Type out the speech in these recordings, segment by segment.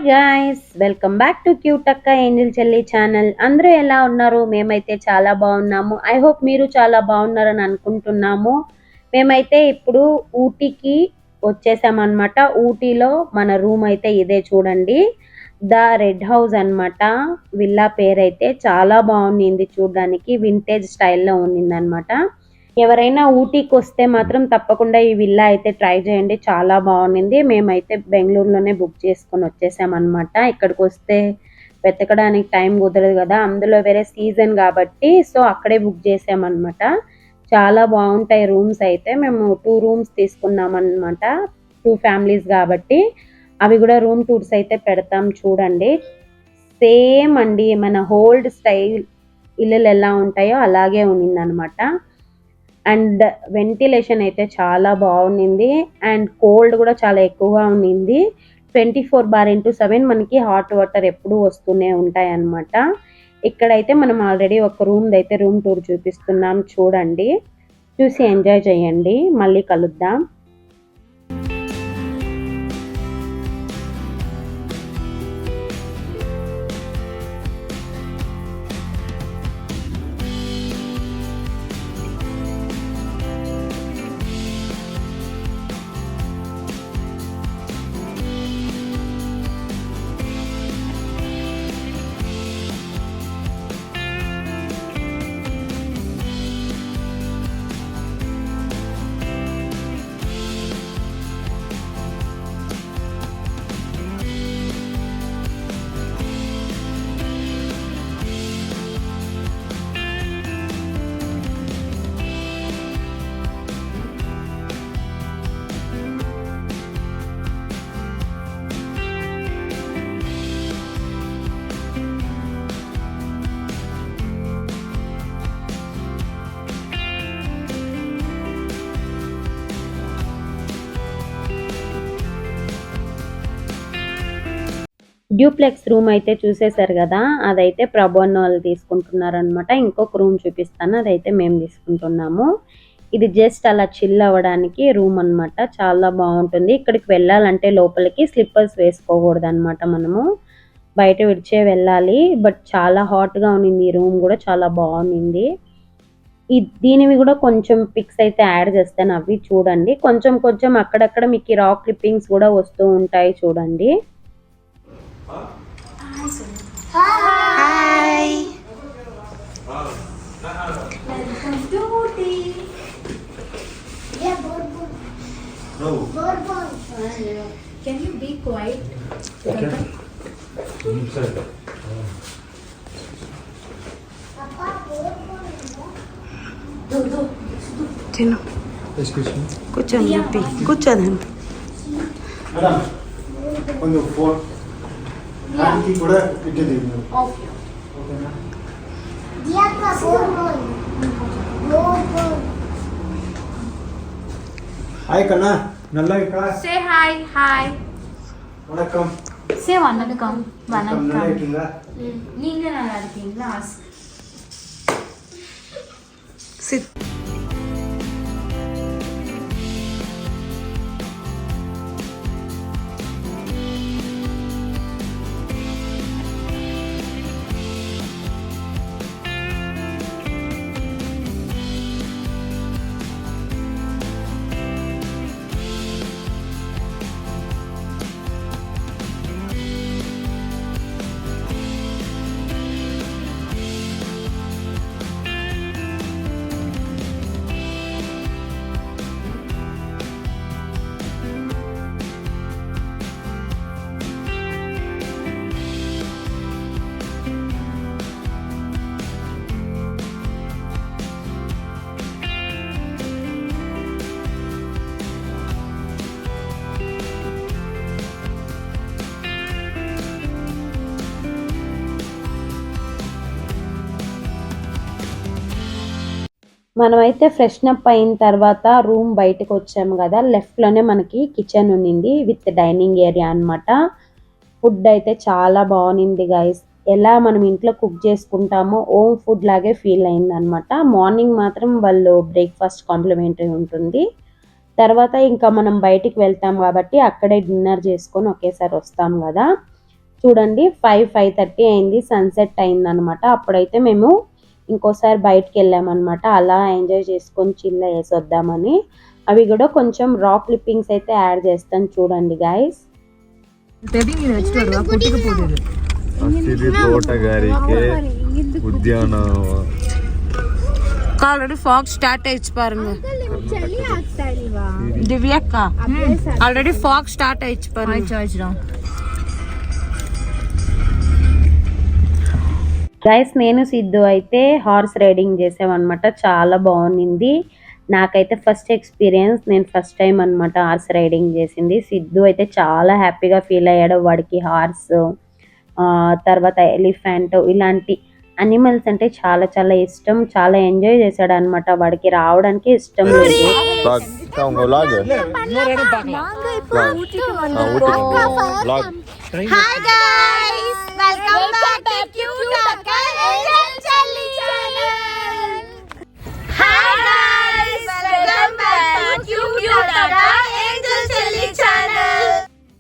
Guys, welcome back to cute అక్క Angel చెల్లి channel. అందరూ ఎలా ఉన్నారు? మేమైతే చాలా బాగున్నాము. ఐ హోప్ మీరు చాలా బాగున్నారని అనుకుంటున్నాము. మేమైతే ఇప్పుడు ఊటీకి వచ్చేసామన్నమాట. ఊటీలో మన రూమ్ అయితే ఇదే చూడండి, ద రెడ్ హౌస్ అన్నమాట. విల్లా పేరైతే చాలా బాగుంది, చూడడానికి వింటేజ్ స్టైల్లో ఉన్నిందనమాట. ఎవరైనా ఊటీకి వస్తే మాత్రం తప్పకుండా ఈ విల్లా అయితే ట్రై చేయండి, చాలా బాగుంది. మేమైతే బెంగళూరులోనే బుక్ చేసుకొని వచ్చేసామన్నమాట. ఇక్కడికి వస్తే వెతకడానికి టైం కుదరదు కదా, అందులో వేరే సీజన్ కాబట్టి సో అక్కడే బుక్ చేసామన్నమాట. చాలా బాగుంటాయి రూమ్స్ అయితే. మేము 2 రూమ్స్ తీసుకున్నాం అనమాట, 2 ఫ్యామిలీస్ కాబట్టి. అవి కూడా రూమ్ టూర్స్ అయితే పెడతాం చూడండి. సేమ్ అండి, మన ఓల్డ్ స్టైల్ ఇల్లులు ఎలా ఉంటాయో అలాగే ఉన్నిందనమాట. అండ్ వెంటిలేషన్ అయితే చాలా బాగుంది. అండ్ కోల్డ్ కూడా చాలా ఎక్కువగా ఉన్నింది. 24/7 మనకి హాట్ వాటర్ ఎప్పుడు వస్తూనే ఉంటాయి అన్నమాట. ఇక్కడైతే మనం ఆల్రెడీ ఒక రూమ్ టూర్ చూపిస్తున్నాం చూడండి, చూసి ఎంజాయ్ చేయండి. మళ్ళీ కలుద్దాం. డ్యూప్లెక్స్ రూమ్ అయితే చూసేశారు కదా, అదైతే ప్రభు అన్న వాళ్ళు తీసుకుంటున్నారనమాట. ఇంకొక రూమ్ చూపిస్తాను, అదైతే మేము తీసుకుంటున్నాము. ఇది జస్ట్ అలా చిల్ అవ్వడానికి రూమ్ అనమాట, చాలా బాగుంటుంది. ఇక్కడికి వెళ్ళాలంటే లోపలికి స్లిప్పర్స్ వేసుకోకూడదు అనమాట, మనము బయట విడిచే వెళ్ళాలి. బట్ చాలా హాట్గా ఉన్నింది, ఈ రూమ్ కూడా చాలా బాగుంది. దీనివి కూడా కొంచెం పిక్స్ అయితే యాడ్ చేస్తాను, అవి చూడండి. కొంచెం కొంచెం అక్కడక్కడ మీకు రాక్ క్లిప్పింగ్స్ కూడా వస్తూ ఉంటాయి చూడండి. Hi. Welcome to Ooty. Yeah, Bourbon. No. Bourbon. Can you be quiet? Okay. Inside. Papa, Bourbon. తిను, Excuse me. కూర్చోండి చెప్పి కూర్చోదండి. Madam, on the phone. Auntie కూడా ఇచ్చేది. Okay. ఓకేనా? Yeah, Bourbon. Bourbon. హాయ్ కన్నా, நல்லா இருக்கா? Say hi, hi. வணக்கம். Say வணக்கம், நல்லா வணக்கம். இருக்கீங்களா? நீங்க நல்லா இருக்கீங்களா? సిట్. మనమైతే ఫ్రెషన్ అప్ అయిన తర్వాత రూమ్ బయటకు వచ్చాము కదా, లెఫ్ట్లోనే మనకి కిచెన్ ఉన్నింది విత్ డైనింగ్ ఏరియా అనమాట. ఫుడ్ అయితే చాలా బాగుంది గైస్. ఎలా మనం ఇంట్లో కుక్ చేసుకుంటామో హోమ్ ఫుడ్ లాగే ఫీల్ అయింది అనమాట. మార్నింగ్ మాత్రం వాళ్ళు బ్రేక్ఫాస్ట్ కాంప్లిమెంటరీ ఉంటుంది, తర్వాత ఇంకా మనం బయటికి వెళ్తాం కాబట్టి అక్కడే డిన్నర్ చేసుకొని ఒకేసారి వస్తాం కదా. చూడండి 5:30 అయింది, సన్సెట్ అయింది అనమాట. అప్పుడైతే మేము ఇంకోసారి బయటకు వెళ్ళామన్నమాట, అలా ఎంజాయ్ చేసుకొని చిల్ వేసి వద్దామని. అవి కూడా కొంచెం రా క్లిప్పింగ్స్ అయితే యాడ్ చేస్తాను చూడండి గైస్. ಹಸಿರು ತೋಟಗಾರಿಕೆ ಉದ್ಯಾನ ఆల్రెడీ ఫాగ్ స్టార్ట్ అయ్యి పారుంగ దివ్యక్క ఆల్రెడీ ఫాగ్ స్టార్ట్ అయ్యి పారు. గైస్ నేను సిద్ధు అయితే హార్స్ రైడింగ్ చేసామన్నమాట, చాలా బాగుంది. నాకైతే ఫస్ట్ ఎక్స్పీరియన్స్, నేను ఫస్ట్ టైం అనమాట హార్స్ రైడింగ్ చేసింది. సిద్ధు అయితే చాలా హ్యాపీగా ఫీల్ అయ్యాడు. వాడికి హార్స్ తర్వాత ఎలిఫెంట్ ఇలాంటి అనిమల్స్ అంటే చాలా చాలా ఇష్టం, చాలా ఎంజాయ్ చేశాడు అనమాట. వాడికి రావడానికి ఇష్టం లేదు.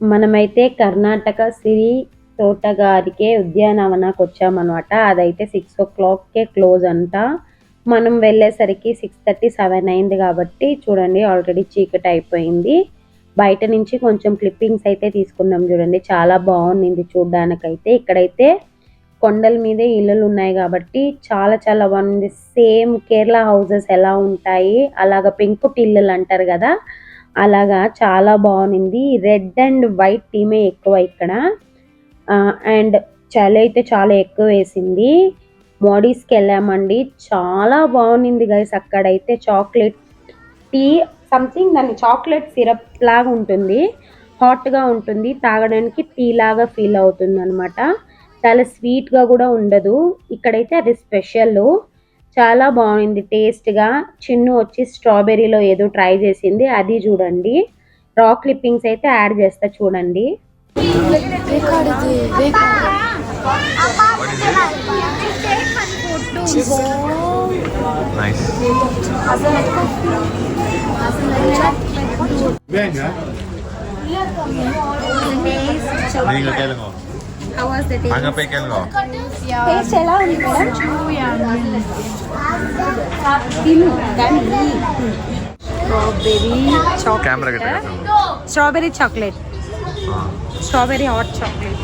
మనమైతే కర్ణాటక సిరి తోటగారికే ఉద్యానవనకు వచ్చామన్నమాట. అదైతే 6 o'clockకే క్లోజ్ అంట. మనం వెళ్ళేసరికి 6:37 అయింది కాబట్టి చూడండి ఆల్రెడీ చీకటి అయిపోయింది. బయట నుంచి కొంచెం క్లిప్పింగ్స్ అయితే తీసుకున్నాం చూడండి, చాలా బాగుంది చూడ్డానికైతే. ఇక్కడైతే కొండల మీదే ఇల్లులు ఉన్నాయి కాబట్టి చాలా చాలా బాగుంది. సేమ్ కేరళ హౌసెస్ ఎలా ఉంటాయి అలాగా పెంకుటి ఇల్లులు అంటారు కదా, అలాగా చాలా బాగుంది. రెడ్ అండ్ వైట్ థీమే ఎక్కువ ఇక్కడ. అండ్ చలి అయితే చాలా ఎక్కువ వేసింది. మోడీస్కి వెళ్ళామండి, చాలా బాగుంది గైస్. అక్కడైతే చాక్లెట్ టీ సంథింగ్, దాన్ని చాక్లెట్ సిరప్ లాగా ఉంటుంది, హాట్గా ఉంటుంది, తాగడానికి టీ లాగా ఫీల్ అవుతుంది అనమాట. చాలా స్వీట్గా కూడా ఉండదు. ఇక్కడైతే అది స్పెషల్, చాలా బాగుంది టేస్ట్గా. చిన్ను వచ్చి స్ట్రాబెర్రీలో ఏదో ట్రై చేసింది, అది చూడండి. రా క్లిప్పింగ్స్ అయితే యాడ్ చేస్తా చూడండి. Nice. Strawberry chocolate, strawberry hot chocolate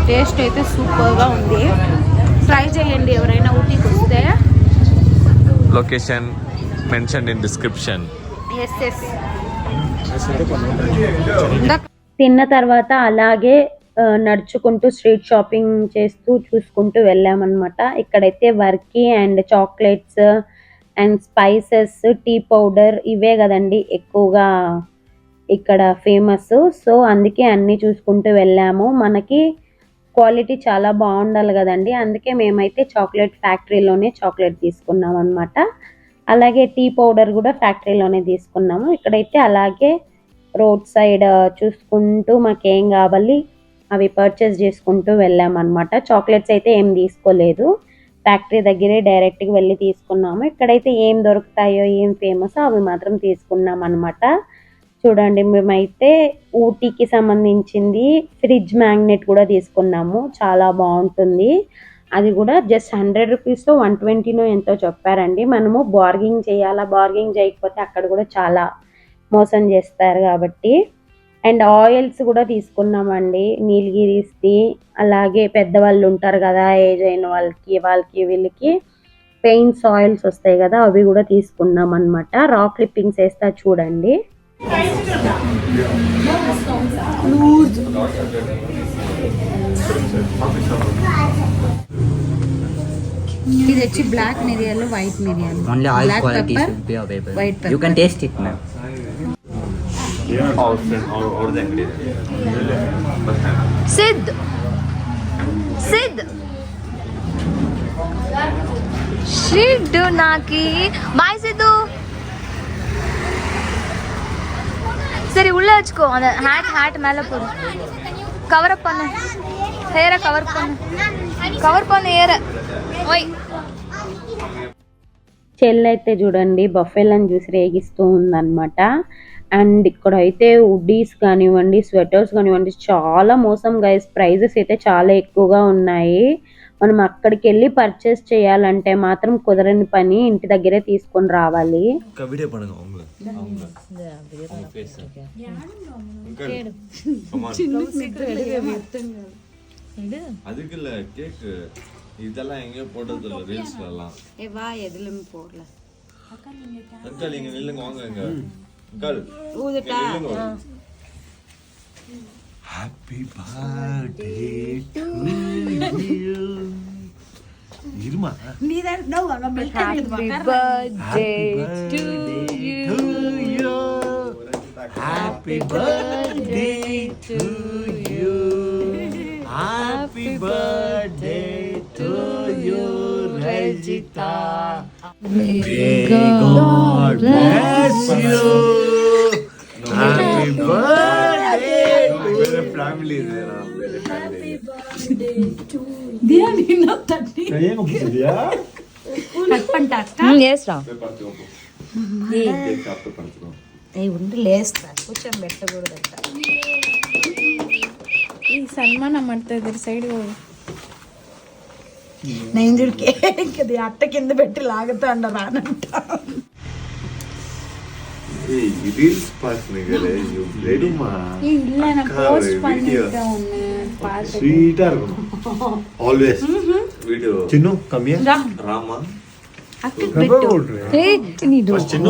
taste అయితే సూపర్గా ఉంది. ట్రై చేయండి ఎవరైనా ఊటీకి వస్తే. Location mention in description. తిన్న తర్వాత అలాగే నడుచుకుంటూ స్ట్రీట్ షాపింగ్ చేస్తూ చూసుకుంటూ వెళ్ళామన్నమాట. ఇక్కడైతే వర్కీ and chocolates and spices, tea powder ఇవే కదండి ఎక్కువగా ఇక్కడ ఫేమస్. సో అందుకే అన్నీ చూసుకుంటూ వెళ్ళాము. మనకి క్వాలిటీ చాలా బాగుండాలి కదండి, అందుకే మేమైతే చాక్లెట్ ఫ్యాక్టరీలోనే చాక్లెట్ తీసుకున్నాం అనమాట. అలాగే టీ పౌడర్ కూడా ఫ్యాక్టరీలోనే తీసుకున్నాము. ఇక్కడైతే అలాగే రోడ్ సైడ్ చూసుకుంటూ మాకేం కావాలి అవి పర్చేస్ చేసుకుంటూ వెళ్ళామన్నమాట. చాక్లెట్స్ అయితే ఏం తీసుకోలేదు, ఫ్యాక్టరీ దగ్గరే డైరెక్ట్గా వెళ్ళి తీసుకున్నాము. ఇక్కడైతే ఏం దొరుకుతాయో ఏం ఫేమస్ అవి మాత్రం తీసుకున్నాం అనమాట. చూడండి మేమైతే ఊటీకి సంబంధించింది ఫ్రిడ్జ్ మ్యాగ్నెట్ కూడా తీసుకున్నాము, చాలా బాగుంటుంది. అది కూడా జస్ట్ 100 రూపీస్ 120 ఎంతో చెప్పారండి. మనము బార్గింగ్ చేయాలా, బార్గింగ్ చేయకపోతే అక్కడ కూడా చాలా మోసం చేస్తారు కాబట్టి. అండ్ ఆయిల్స్ కూడా తీసుకున్నామండి, నీలగిరీస్ది. అలాగే పెద్దవాళ్ళు ఉంటారు కదా ఏజ్ అయిన వాళ్ళకి వీళ్ళకి పెయింట్స్ ఆయిల్స్ వస్తాయి కదా, అవి కూడా తీసుకున్నాం అనమాట. రా క్లిప్పింగ్స్ వేస్తా చూడండి. ఇది వచ్చి బ్లాక్ మిరియాలు, వైట్ మిరియాలు. Only oil Black quality pepper, should be available. white pepper. You can taste it, ma'am. Sid Siddhu నాకి బాయ్ సిద్ధు. சரி உள்ள வச்சுக்கோ, அந்த ஹேட் மேல போடு. கவர் அப் பண்ணு, ஹேர கவர் பண்ணு ஏற. ஓய் చెల్లి అయితే చూడండి బఫెలను చూసి రేగిస్తూ ఉందన్నమాట. అండ్ ఇక్కడైతే హుడ్డీస్ కానివ్వండి, స్వెటర్స్ కానివ్వండి చాలా మోసం గైస్. ప్రైజెస్ అయితే చాలా ఎక్కువగా ఉన్నాయి. మనం అక్కడికి వెళ్ళి పర్చేస్ చేయాలంటే మాత్రం కుదరని పని, ఇంటి దగ్గరే తీసుకొని రావాలి. வீடியோ பண்ணுங்க அவங்க பேச அதுக்கு இல்ல கேக்கு இதெல்லாம் எங்க போட்டது இல்ல ரீல்ஸ்ல எல்லாம் வா எதுலமே போடல அங்கிள் இங்க நில்லுங்க வாங்க இங்க அங்கிள் ஊதுட்டா ஹாப்பி பர்த்டே டு யூ இருமா நீ தான் நோ நம்ம Happy birthday to you. Happy birthday to you. Happy birthday to you, Rajita. May God bless you. Happy birthday. मेरे family है ना, मेरे family. दिया नहीं ना तटी కయ్యేగా పుట్టిందియా కట్ పంటా Yes, Ram. केक आप तो पढ़ते हो. ఏ ఉండి లేస్తా కొంచెం పెట్టకూడదంట ಈ ಸಲ್ಮಾನ ಮಾಡ್ತಾ ಇದ್ದಾರೆ ಸೈಡ್ ಹೋಗಿ నేను చూడు కేక్ అది అట్ట కింద పెట్టి లాగుతా అండ రానంట Hey, reels pass निकले you ready ma? ಇಲ್ಲ ನಾ ಪೋಸ್ಟ್ பண்ணிட்டேன் ஒன்னு பாத்து స్వీటా இருக்கும் Always video. Chinnu కమ్మియా Rama. Hey, நீ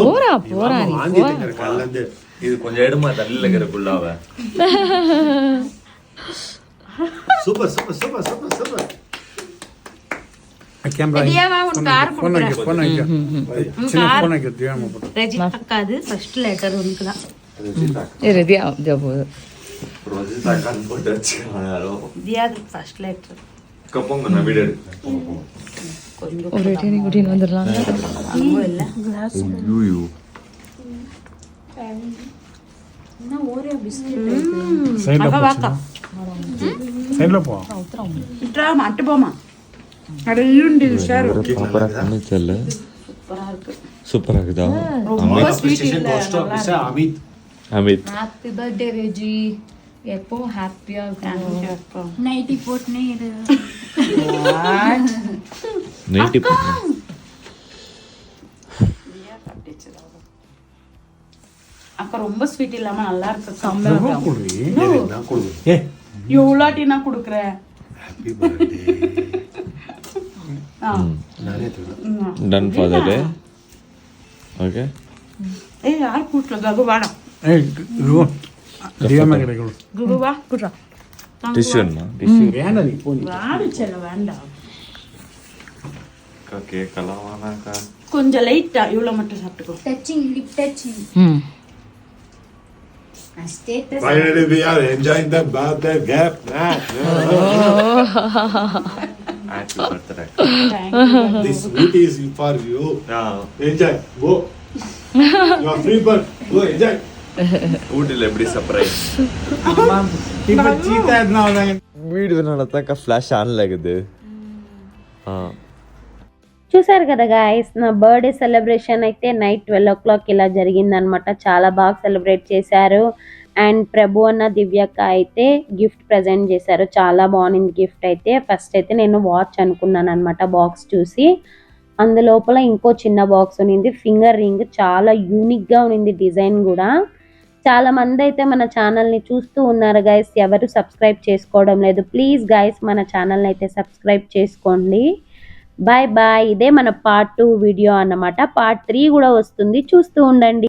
போறா போறா நீ வாந்தி எடுக்கிற கால்ல இருந்து இது கொஞ்சம் எடுமா தள்ளில இருக்கிற குள்ளாவ. Super super super super super camera தியாவா உன் கார் போன் வைக்க போன் வைக்க சின்ன போன் வைக்க தியாமா போடு ரஜி அக்கா அது ஃபர்ஸ்ட் லெட்டர் உனக்கு தான் Rosita. ரெடியா ஜபோ Rosita kan போட்டு வச்சிருக்காங்க யாரோ. தியா ஃபர்ஸ்ட் லெட்டர் கப்போங்க நான் வீடியோ எடுக்கிறேன். ஒரு டேனி குட்டின்னு வந்துடலாம் இல்ல ஐயோ. సైడ్ లో వాక సైడ్ లో పో ఇట్రా అట్టు పోమా అక్కడ ఇల్లుండి హుషారు சூப்பரா பண்ணிச்சல்ல. சூப்பரா இருக்குதா? Appreciation post office Amit Amit. Happy birthday Reji எப்போ ஹாப்பியா இருக்கும் ನೈಟಿ போட்டுனே இரு நைட்டி அக்கா ரொம்ப ஸ்வீட் இல்லாம நல்லா இருக்கு కుడి నా కుడి ఏ எவ்வளோட்டினா குடுக்குறேன் హ్యాపీ బర్త్డే నానే తిన్నా done for the day. Okay. ஏய் யார் கூட்டல ககு வாடா ఏ ఇగో దియామ ఇక్కడ ఇక్కడ குகு வா குடுறா டிஷ்யூ என்ன? டிஷ்யூ. వేండా నీ ఫోన్ வாடு செல்ல வேண்டாம் கேக் எல்லாம் வேணாக்கா. கொஞ்சம் லைட்டா இவ்வளவு மட்டும் சாப்பிட்டுக்கோ touching lip touching status Finally, we are enjoying the birthday gap. Happy birthday. This sweet is for you. ஆ. Enjoy. Go. You are free bird. Go enjoy. ஊட்டில எப்படி சர்ப்ரைஸ்? ఇప్పుడు చీత అన్నావు వీడియో నడతాక ఫ్లాష్ ఆన్ లాగదు. చూసారు కదా గాయస్, నా birthday celebration అయితే night 12 o'clock ఇలా జరిగిందనమాట. చాలా బాగా సెలబ్రేట్ చేశారు. అండ్ ప్రభు అన్న దివ్యక్క అయితే గిఫ్ట్ ప్రజెంట్ చేశారు. చాలా బాగుంది గిఫ్ట్ అయితే. ఫస్ట్ అయితే నేను వాచ్ అనుకున్నాను అనమాట బాక్స్ చూసి. అందులోపల ఇంకో చిన్న బాక్స్ ఉన్నింది, ఫింగర్ రింగ్. చాలా యూనిక్గా ఉన్నింది డిజైన్ కూడా. చాలా మంది అయితే మన ఛానల్ని చూస్తూ ఉన్నారు గైస్, ఎవరు సబ్స్క్రైబ్ చేసుకోవడం లేదు. ప్లీజ్ గైస్ మన ఛానల్ని అయితే సబ్స్క్రైబ్ చేసుకోండి. Bye bye. ఇదే మన పార్ట్ 2 వీడియో అన్నమాట. పార్ట్ 3 కూడా వస్తుంది, చూస్తూ ఉండండి.